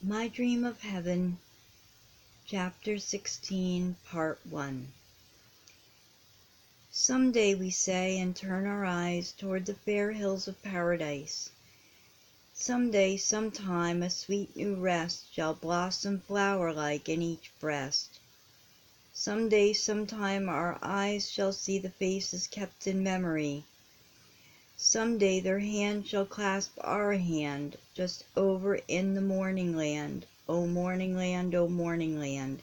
My Dream of Heaven, Chapter 16, Part 1. Some day we say and turn our eyes toward the fair hills of paradise. Some day, sometime, a sweet new rest shall blossom flower-like in each breast. Some day, sometime, our eyes shall see the faces kept in memory. Some day their hand shall clasp our hand just over in the morning land. O morning land, O morning land.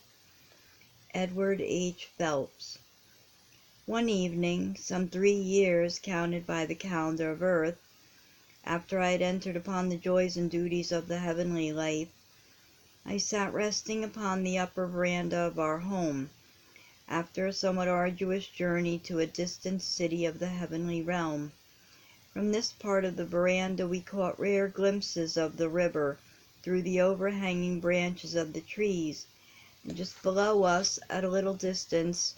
Edward H. Phelps. One evening, some 3 years counted by the calendar of earth, after I had entered upon the joys and duties of the heavenly life, I sat resting upon the upper veranda of our home, after a somewhat arduous journey to a distant city of the heavenly realm. From this part of the veranda we caught rare glimpses of the river through the overhanging branches of the trees, and just below us, at a little distance,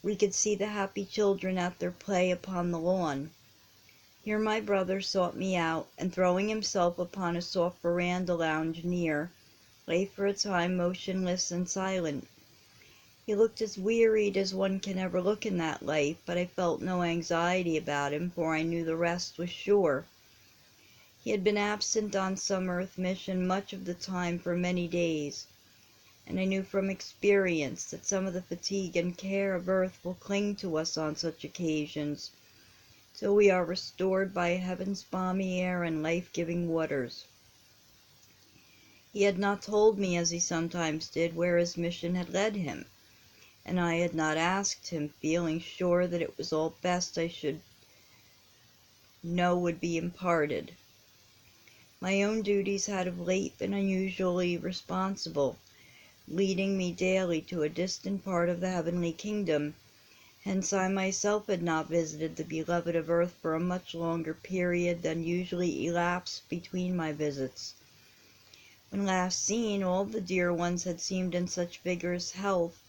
we could see the happy children at their play upon the lawn. Here my brother sought me out, and throwing himself upon a soft veranda lounge near, lay for a time motionless and silent. He looked as wearied as one can ever look in that life, but I felt no anxiety about him, for I knew the rest was sure. He had been absent on some earth mission much of the time for many days, and I knew from experience that some of the fatigue and care of earth will cling to us on such occasions, till we are restored by heaven's balmy air and life-giving waters. He had not told me, as he sometimes did, where his mission had led him, and I had not asked him, feeling sure that it was all best I should know would be imparted. My own duties had of late been unusually responsible, leading me daily to a distant part of the heavenly kingdom. Hence I myself had not visited the beloved of earth for a much longer period than usually elapsed between my visits. When last seen, all the dear ones had seemed in such vigorous health,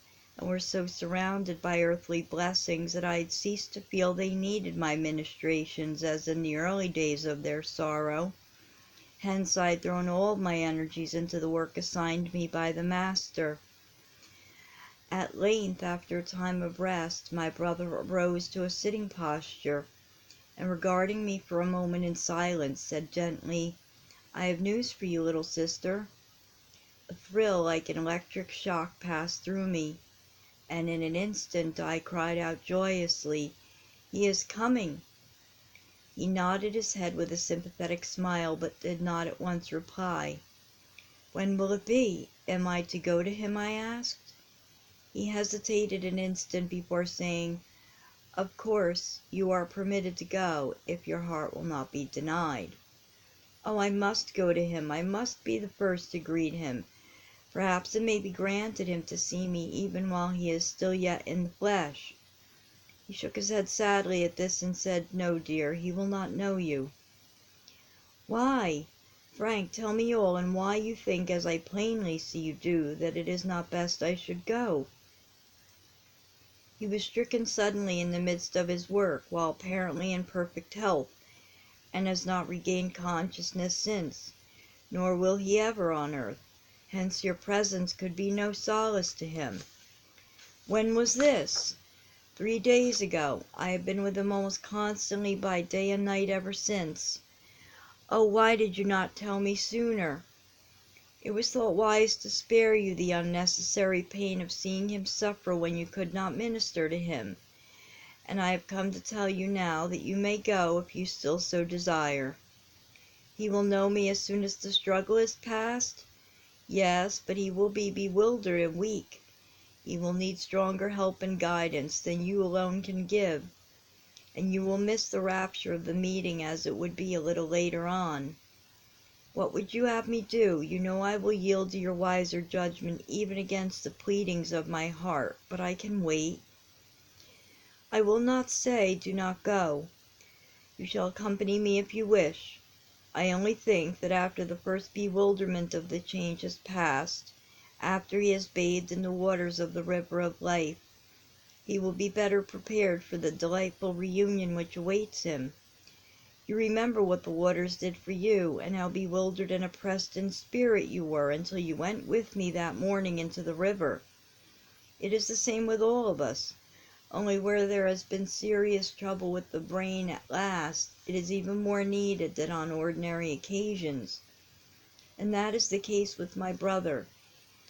and were so surrounded by earthly blessings that I had ceased to feel they needed my ministrations as in the early days of their sorrow. Hence I had thrown all my energies into the work assigned me by the Master. At length, after a time of rest, my brother arose to a sitting posture, and regarding me for a moment in silence, said gently, "I have news for you, little sister." A thrill like an electric shock passed through me, and in an instant I cried out joyously, "He is coming!" He nodded his head with a sympathetic smile, but did not at once reply. "When will it be? Am I to go to him?" I asked. He hesitated an instant before saying, "Of course, you are permitted to go, if your heart will not be denied." "Oh, I must go to him. I must be the first to greet him. Perhaps it may be granted him to see me even while he is still yet in the flesh." He shook his head sadly at this and said, "No, dear, he will not know you." "Why? Frank, tell me all, and why you think, as I plainly see you do, that it is not best I should go." He was stricken suddenly in the midst of his work, while apparently in perfect health, and has not regained consciousness since, nor will he ever on earth. Hence your presence could be no solace to him. "When was this?" 3 days ago. I have been with him almost constantly by day and night ever since." "Oh, why did you not tell me sooner?" "It was thought wise to spare you the unnecessary pain of seeing him suffer when you could not minister to him, and I have come to tell you now that you may go if you still so desire." "He will know me as soon as the struggle is past?" "Yes, but he will be bewildered and weak. He will need stronger help and guidance than you alone can give, and you will miss the rapture of the meeting as it would be a little later on." "What would you have me do? You know I will yield to your wiser judgment even against the pleadings of my heart, but I can wait." "I will not say, do not go. You shall accompany me if you wish. I only think that after the first bewilderment of the change has passed, after he has bathed in the waters of the river of life, he will be better prepared for the delightful reunion which awaits him. You remember what the waters did for you, and how bewildered and oppressed in spirit you were until you went with me that morning into the river. It is the same with all of us, only where there has been serious trouble with the brain at last, it is even more needed than on ordinary occasions. And that is the case with my brother.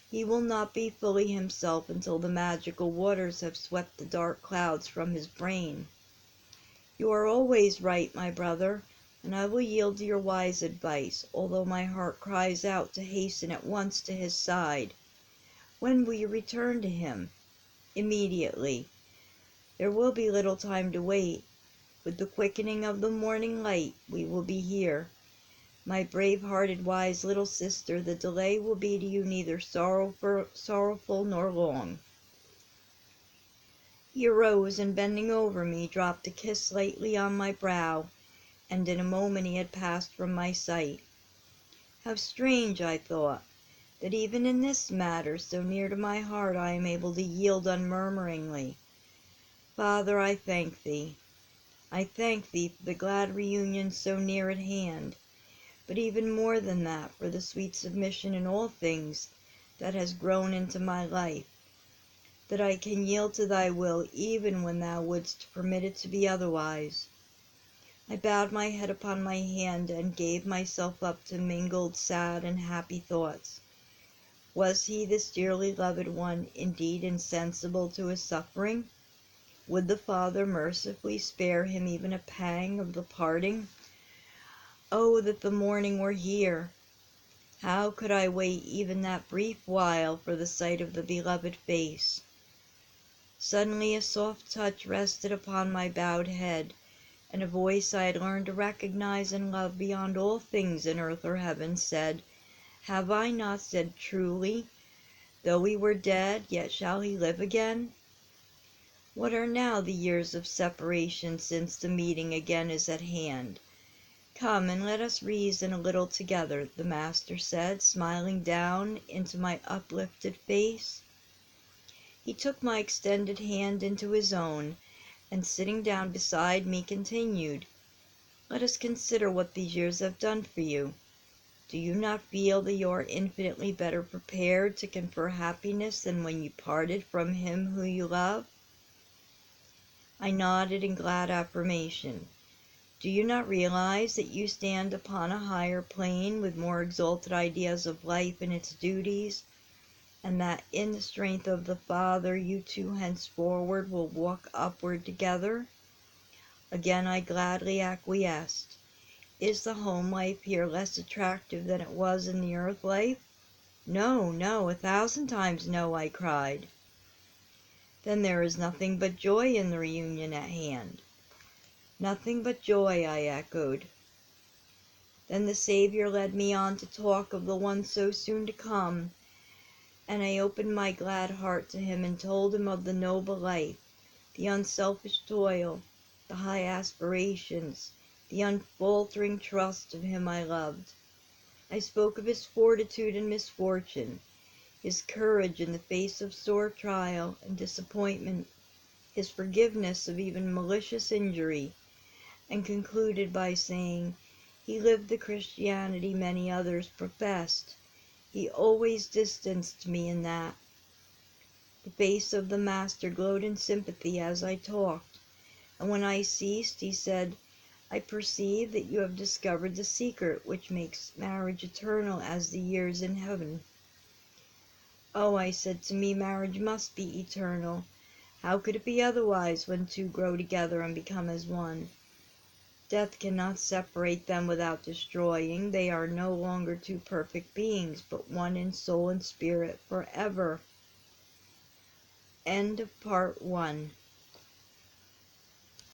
He will not be fully himself until the magical waters have swept the dark clouds from his brain. You are always right, my brother, and I will yield to your wise advice, although my heart cries out to hasten at once to his side. When will you return to him? Immediately. There will be little time to wait. With the quickening of the morning light, we will be here. My brave-hearted, wise little sister, the delay will be to you neither sorrowful nor long. He arose, and bending over me, dropped a kiss lightly on my brow, and in a moment he had passed from my sight. How strange, I thought, that even in this matter, so near to my heart, I am able to yield unmurmuringly. Father, I thank thee. I thank thee for the glad reunion so near at hand, but even more than that, for the sweet submission in all things that has grown into my life, that I can yield to thy will even when thou wouldst permit it to be otherwise. I bowed my head upon my hand and gave myself up to mingled sad and happy thoughts. Was he, this dearly loved one, indeed insensible to his suffering? Would the Father mercifully spare him even a pang of the parting? Oh, that the morning were here! How could I wait even that brief while for the sight of the beloved face? Suddenly a soft touch rested upon my bowed head, and a voice I had learned to recognize and love beyond all things in earth or heaven said, "Have I not said truly, though he were dead, yet shall he live again?" What are now the years of separation since the meeting again is at hand? Come and let us reason a little together, the Master said, smiling down into my uplifted face. He took my extended hand into his own, and sitting down beside me continued, "Let us consider what these years have done for you. Do you not feel that you are infinitely better prepared to confer happiness than when you parted from him who you love?" I nodded in glad affirmation. "Do you not realize that you stand upon a higher plane with more exalted ideas of life and its duties, and that in the strength of the Father you two henceforward will walk upward together?" Again I gladly acquiesced. Is the home life here less attractive than it was in the earth life? No, no, 1,000 times no, I cried. Then there is nothing but joy in the reunion at hand. Nothing but joy, I echoed. Then the Savior led me on to talk of the one so soon to come, and I opened my glad heart to him and told him of the noble life, the unselfish toil, the high aspirations, the unfaltering trust of him I loved. I spoke of his fortitude in misfortune, his courage in the face of sore trial and disappointment, his forgiveness of even malicious injury, and concluded by saying, he lived the Christianity many others professed. He always distanced me in that. The face of the Master glowed in sympathy as I talked, and when I ceased, he said, "I perceive that you have discovered the secret which makes marriage eternal as the years in heaven." "Oh," I said, "to me marriage must be eternal. How could it be otherwise when two grow together and become as one? Death cannot separate them without destroying. They are no longer two perfect beings, but one in soul and spirit forever." End of Part 1.